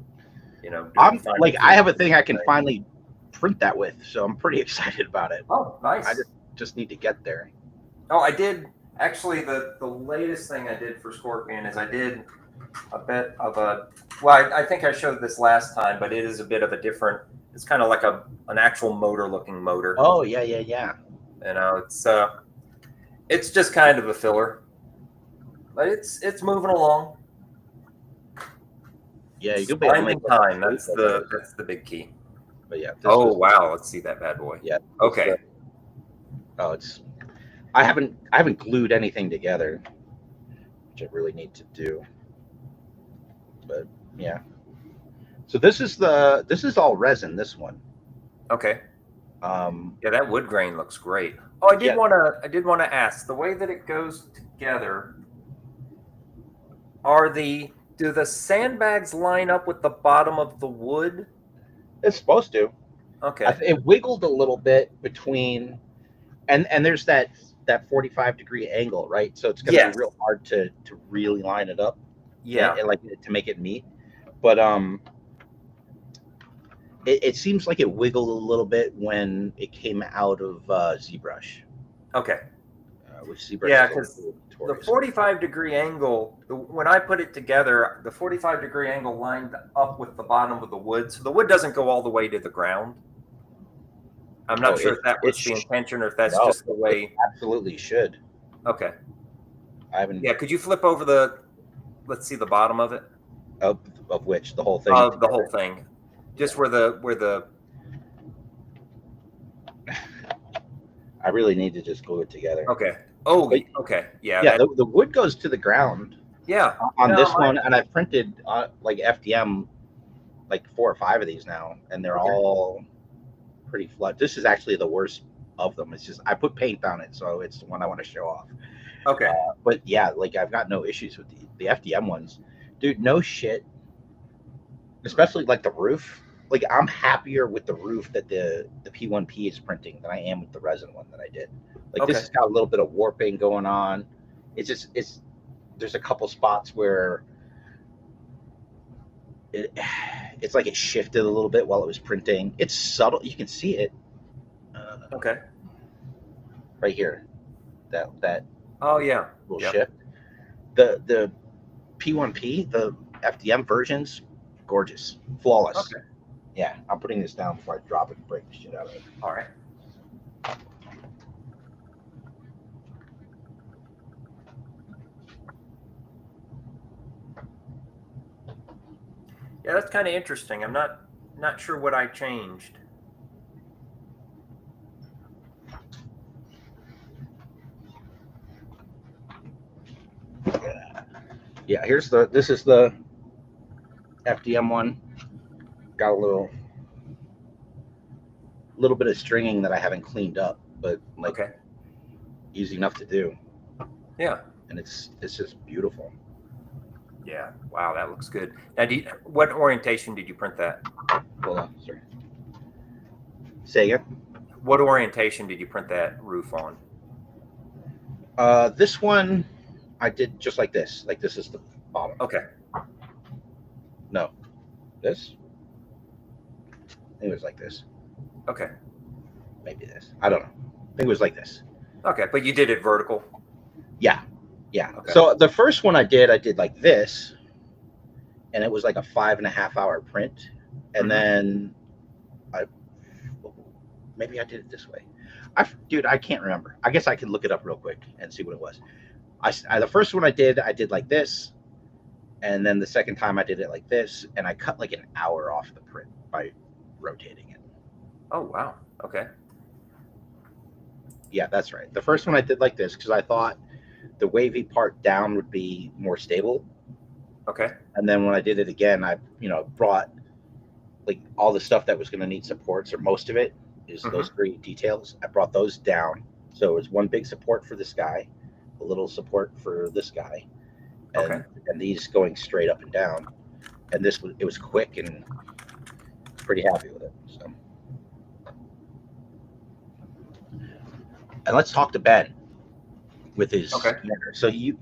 I have a thing I can finally print that with, so I'm pretty excited about it. Oh, nice. I just need to get there. Oh, I did actually the latest thing I did for Scorpion is I did a bit of I think I showed this last time, but it is a bit of a different, it's kind of like an actual motor looking motor. Oh yeah. It's just kind of a filler, but it's moving along. Yeah, you can be finding time. That's the big key. But yeah. Wow, let's see that bad boy. Yeah. Okay. I haven't glued anything together, which I really need to do. But yeah. So this is all resin. This one. Okay. Um, Yeah, that wood grain looks great. Oh, yeah. I did want to ask, the way that it goes together, do the sandbags line up with the bottom of the wood? It's supposed to. Okay. It wiggled a little bit between, and there's that 45-degree angle, right? So it's going to be Yes. real hard to really line it up, Yeah. and like to make it meet. But it seems like it wiggled a little bit when it came out of ZBrush, Okay. which ZBrush Yeah, is a because little the notorious. 45-degree angle, when I put it together, the 45-degree angle lined up with the bottom of the wood, so the wood doesn't go all the way to the ground. I'm not sure if that was the intention or if that's no, just the way. it absolutely should. Okay. I haven't. Yeah, could you flip over let's see the bottom of it? Of which the whole thing. The whole thing. Just Yeah. where the I really need to just glue it together. Okay. Oh, But, okay. Yeah. Yeah, the wood goes to the ground. Yeah. On this one, and I've printed like FDM, like 4 or 5 of these now, and they're all pretty flat. This is actually the worst of them. It's just I put paint on it, so it's the one I want to show off. Okay. But yeah, like I've got no issues with the FDM ones, dude. No shit. Especially like the roof. Like I'm happier with the roof that the P1P is printing than I am with the resin one that I did. Like this has got a little bit of warping going on. It's there's a couple spots where it's like it shifted a little bit while it was printing. It's subtle. You can see it. Okay. Right here. That. Oh yeah. Little shift. The P1P, the FDM versions, gorgeous, flawless. Okay. Yeah, I'm putting this down before I drop it and break the shit out of it. All right. Yeah, that's kind of interesting. I'm not sure what I changed. Yeah, this is the FDM one. Got a little bit of stringing that I haven't cleaned up, but like easy enough to do. Yeah. And it's just beautiful. Yeah. Wow, that looks good. Now, what orientation did you print that? Hold on, sorry. Say again. What orientation did you print that roof on? This one I did just like this. Like this is the bottom. Okay. No. This? I think it was like this. Okay. Maybe this. I don't know. I think it was like this. Okay, but you did it vertical. Yeah. Yeah. Okay. So the first one I did like this, and it was like a 5.5 hour print. And then maybe I did it this way. Dude, I can't remember. I guess I could look it up real quick and see what it was. The first one I did like this, and then the second time I did it like this, and I cut like an hour off the print by rotating it. Oh wow. Okay. Yeah, that's right. The first one I did like this because I thought the wavy part down would be more stable. Okay. And then when I did it again, I brought like all the stuff that was going to need supports, or most of it is those 3 details. I brought those down, so it was one big support for this guy, a little support for this guy, and these going straight up and down. And it was quick, and pretty happy with it. So, and let's talk to Ben with his scanner. So you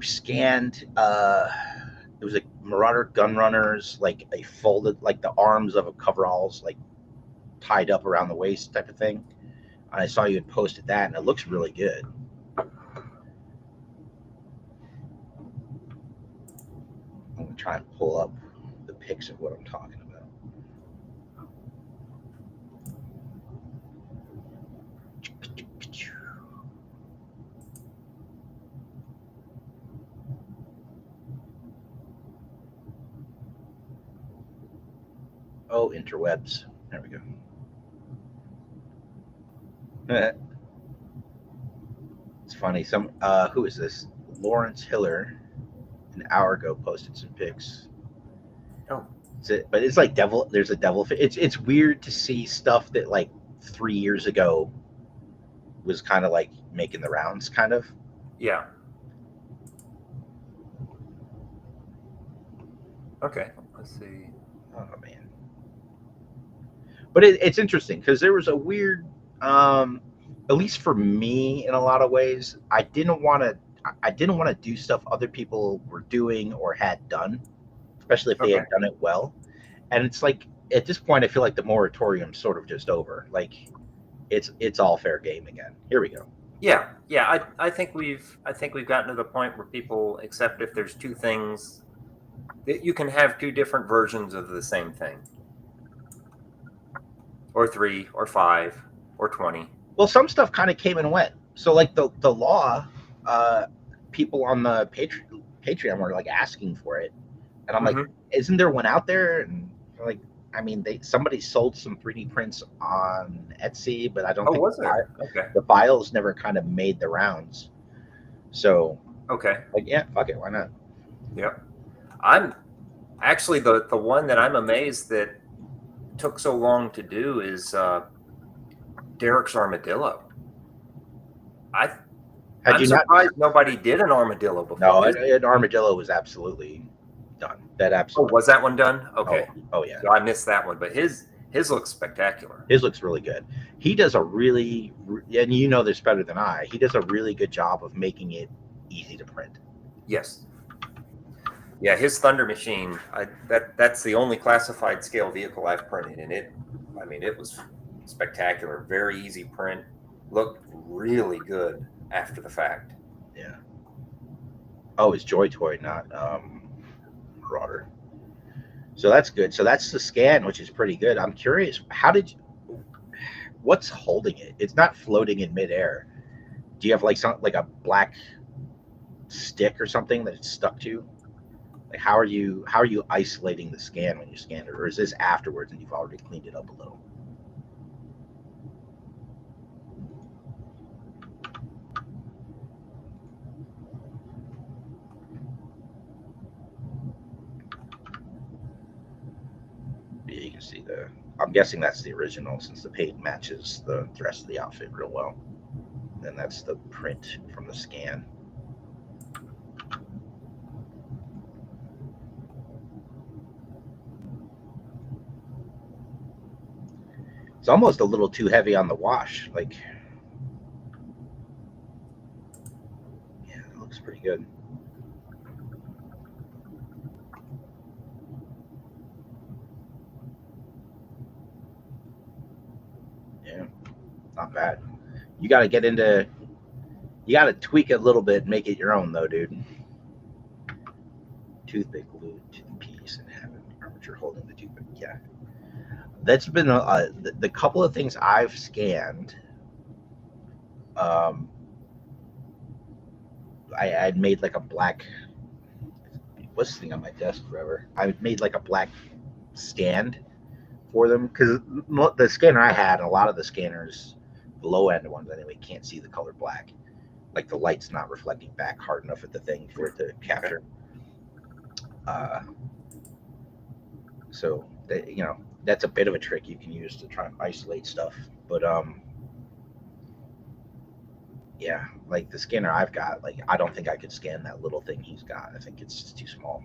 scanned. It was like Marauder gun runners, like a folded, like the arms of a coveralls, like tied up around the waist type of thing. And I saw you had posted that, and it looks really good. I'm gonna try and pull up the pics of what I'm talking about. Oh, interwebs. There we go. It's funny. Who is this? Lawrence Hiller an hour ago posted some pics. But it's like devil. There's a devil. It's weird to see stuff that like 3 years ago was kind of like making the rounds, kind of. Yeah. Okay. Let's see. Oh man. But it's interesting because there was a weird, at least for me, in a lot of ways, I didn't want to. I didn't want to do stuff other people were doing or had done, especially if they Okay. had done it well. And it's like at this point, I feel like the moratorium's sort of just over. Like it's all fair game again. Here we go. Yeah. Yeah. I think we've gotten to the point where people accept if there's two things that you can have two different versions of the same thing, or three, or five, or 20. Well, some stuff kind of came and went. So like the law, uh, people on the Patreon were like asking for it, and I'm like, Mm-hmm. isn't there one out there? And like, I mean, somebody sold some 3D prints on Etsy, but I don't Oh, think was there? Okay. the files never kind of made the rounds. So Okay. like, yeah, fuck it, why not? Yep. I'm actually the one that I'm amazed that took so long to do is Derek's armadillo. Had I'm you not? surprised nobody did an armadillo before. No, an armadillo was absolutely done. That Oh, absolutely. was that one done? Okay. Oh yeah. So I missed that one, but his looks spectacular. His looks really good. He does a really, and you know this better than I. He does a really good job of making it easy to print. Yes. Yeah, his Thunder Machine. That's the only classified scale vehicle I've printed, and it was spectacular. Very easy print. Looked really good after the fact. Yeah. Oh, it's Joy Toy, not Marauder. So that's good. So that's the scan, which is pretty good. I'm curious, what's holding it? It's not floating in midair. Do you have like a black stick or something that it's stuck to? Like how are you isolating the scan when you scan it, or is this afterwards and you've already cleaned it up a little? Yeah, you can see I'm guessing that's the original since the paint matches the rest of the outfit real well. And that's the print from the scan. It's almost a little too heavy on the wash. Like, yeah, it looks pretty good. Yeah, not bad. You got to you got to tweak it a little bit, and make it your own, though, dude. Toothpick glued to the piece and have an armature holding the toothpick. Yeah, that's been the couple of things I've scanned. I made like a black. What's sitting on my desk forever? I made like a black stand for them because the scanner I had, and a lot of the scanners, the low end ones anyway, can't see the color black. Like the light's not reflecting back hard enough at the thing for it to capture. So that's a bit of a trick you can use to try and isolate stuff. But yeah, like the scanner I've got, like I don't think I could scan that little thing he's got. I think it's just too small.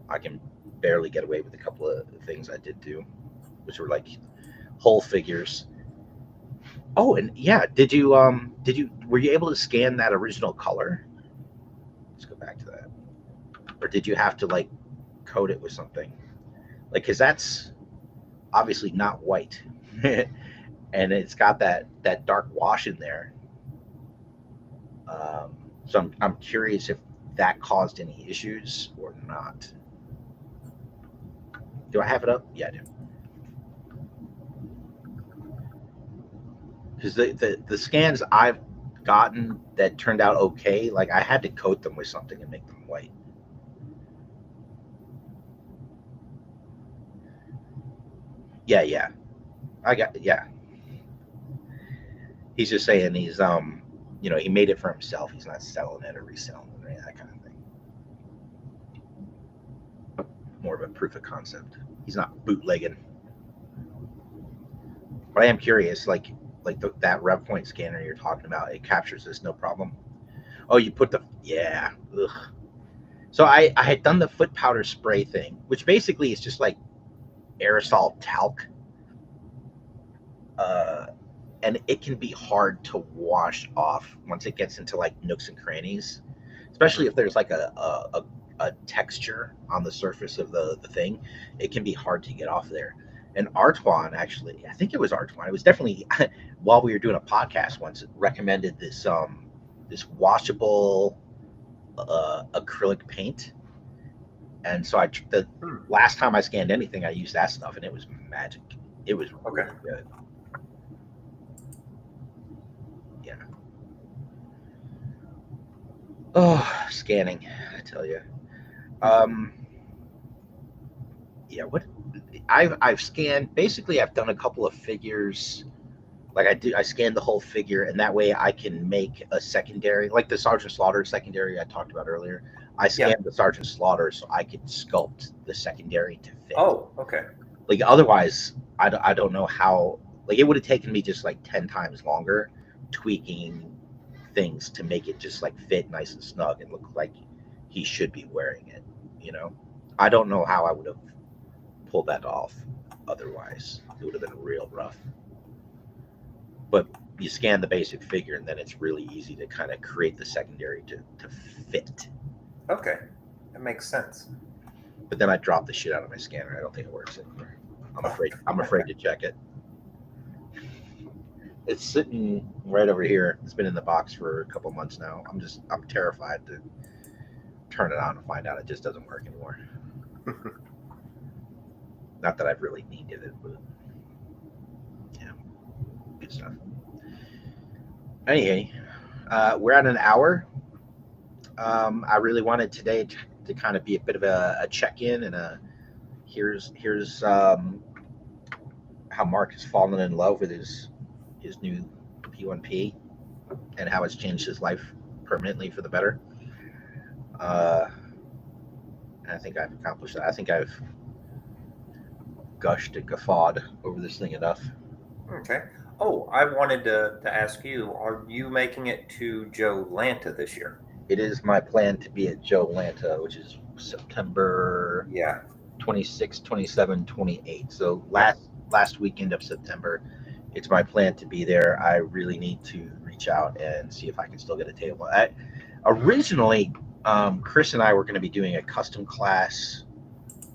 I can barely get away with a couple of things I did do, which were like whole figures. Oh, and yeah, were you able to scan that original color? Let's go back to that. Or did you have to like coat it with something? Like, because that's obviously not white, and it's got that dark wash in there. So I'm curious if that caused any issues or not. Do I have it up? Yeah, I do. Because the scans I've gotten that turned out okay, like I had to coat them with something and make them white. Yeah. Yeah. He's just saying he made it for himself. He's not selling it or reselling it or any of that kind of thing. more of a proof of concept. He's not bootlegging. But I am curious, like that rev point scanner you're talking about, it captures this no problem. Oh, you put the yeah. Ugh. So I had done the foot powder spray thing, which basically is just like aerosol talc, and it can be hard to wash off once it gets into like nooks and crannies, especially if there's like a texture on the surface of the thing. It can be hard to get off there. And Artoine, actually, I think it was Artoine. It was definitely while we were doing a podcast once, it recommended this washable acrylic paint. And so the last time I scanned anything, I used that stuff, and it was magic. It was really good. Yeah. Oh, scanning, I tell you. Yeah. What I've scanned. Basically, I've done a couple of figures. Like I scanned the whole figure, and that way I can make a secondary, like the Sergeant Slaughter secondary I talked about earlier. I scanned the Sergeant Slaughter so I could sculpt the secondary to fit. Oh, okay. Like otherwise, I don't know how. Like it would have taken me just like 10 times longer tweaking things to make it just like fit nice and snug and look like he should be wearing it. You know, I don't know how I would have pulled that off otherwise. It would have been real rough. But you scan the basic figure, and then it's really easy to kind of create the secondary to fit. Okay, that makes sense. But then I dropped the shit out of my scanner. I don't think it works anymore. I'm afraid to check it. It's sitting right over here. It's been in the box for a couple months now. I'm terrified to turn it on and find out it just doesn't work anymore. Not that I've really needed it, but yeah, good stuff. Anyway, we're at an hour. I really wanted today to kind of be a bit of a check-in and here's how Mark has fallen in love with his new P1P and how it's changed his life permanently for the better. And I think I've accomplished that. I think I've gushed and guffawed over this thing enough. Okay. Oh, I wanted to ask you, are you making it to Joe Lanta this year? It is my plan to be at Joe Lanta, which is September 26, 27, 28. So last weekend of September, it's my plan to be there. I really need to reach out and see if I can still get a table. Originally, Chris and I were going to be doing a custom class.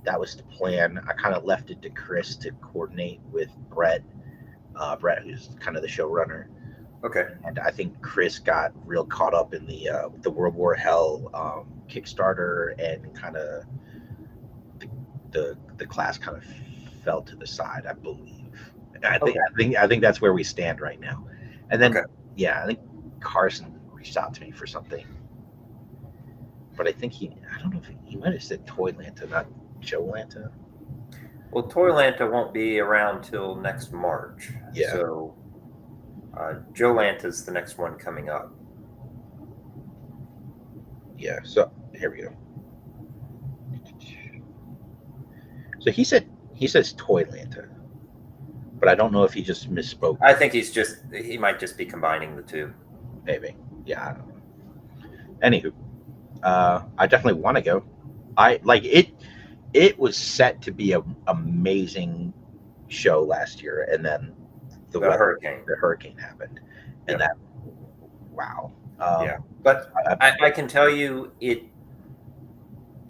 That was the plan. I kind of left it to Chris to coordinate with Brett, who's kind of the showrunner. Okay. And I think Chris got real caught up in the World War Hell Kickstarter, and kind of the class kind of fell to the side, I believe. I think that's where we stand right now. And then I think Carson reached out to me for something, but I think I don't know if he might have said Toy Lanta, not Joe Lanta. Well, Toy Lanta won't be around till next March. Yeah. So Joe Lanta's the next one coming up. Yeah. So here we go. So he says Toy Lanta, but I don't know if he just misspoke. I think he might just be combining the two. Maybe. Yeah. I don't know. Anywho, I definitely want to go. I like it. It was set to be an amazing show last year, and then the hurricane happened, and wow. But I can tell you,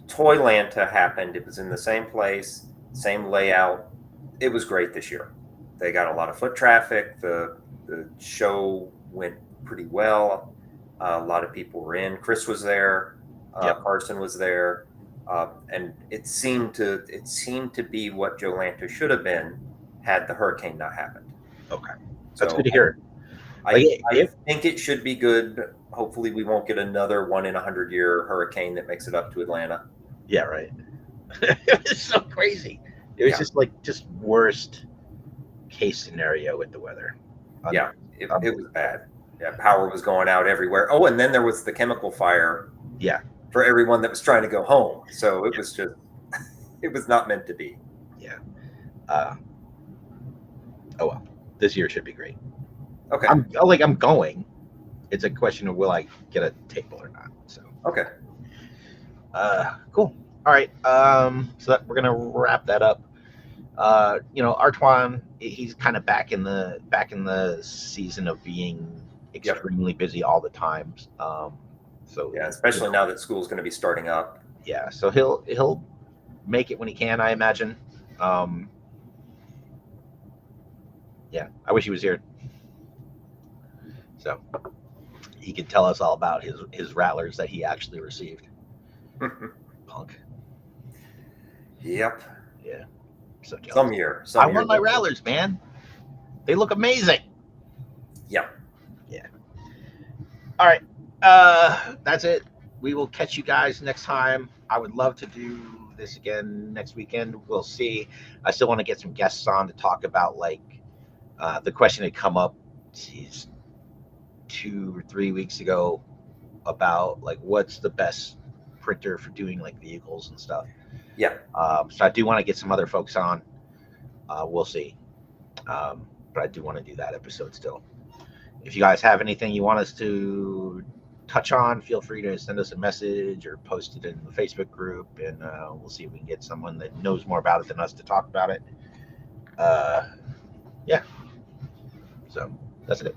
Toy Lanta happened. It was in the same place, same layout. It was great this year. They got a lot of foot traffic. The show went pretty well. A lot of people were in. Chris was there. Carson was there. And it seemed to be what Joe Lanta should have been had the hurricane not happened. Okay, that's good to hear. I think it should be good. Hopefully, we won't get another 1 in 100-year hurricane that makes it up to Atlanta. Yeah, right. It was so crazy. It was just worst case scenario with the weather. It was bad. Yeah, power was going out everywhere. Oh, and then there was the chemical fire. Yeah. For everyone that was trying to go home. So it was just It was not meant to be. Yeah. Oh well, this year should be great. Okay. I'm going. It's a question of will I get a table or not. So Okay. Cool. All right. So we're gonna wrap that up. Artwan, he's kind of back in the season of being extremely busy all the time. So yeah, especially now that school's going to be starting up. Yeah, so he'll make it when he can, I imagine. Yeah, I wish he was here, so he could tell us all about his rattlers that he actually received. Punk. Yep. Yeah. So jealous. Some year. I want my rattlers, man. They look amazing. Yep. Yeah. All right. That's it. We will catch you guys next time. I would love to do this again next weekend. We'll see. I still want to get some guests on to talk about the question had come up 2 or 3 weeks ago about what's the best printer for doing vehicles and stuff. Yeah. So I do want to get some other folks on. We'll see. But I do want to do that episode still. If you guys have anything you want us to touch on, feel free to send us a message or post it in the Facebook group, and we'll see if we can get someone that knows more about it than us to talk about it. Yeah. So that's it.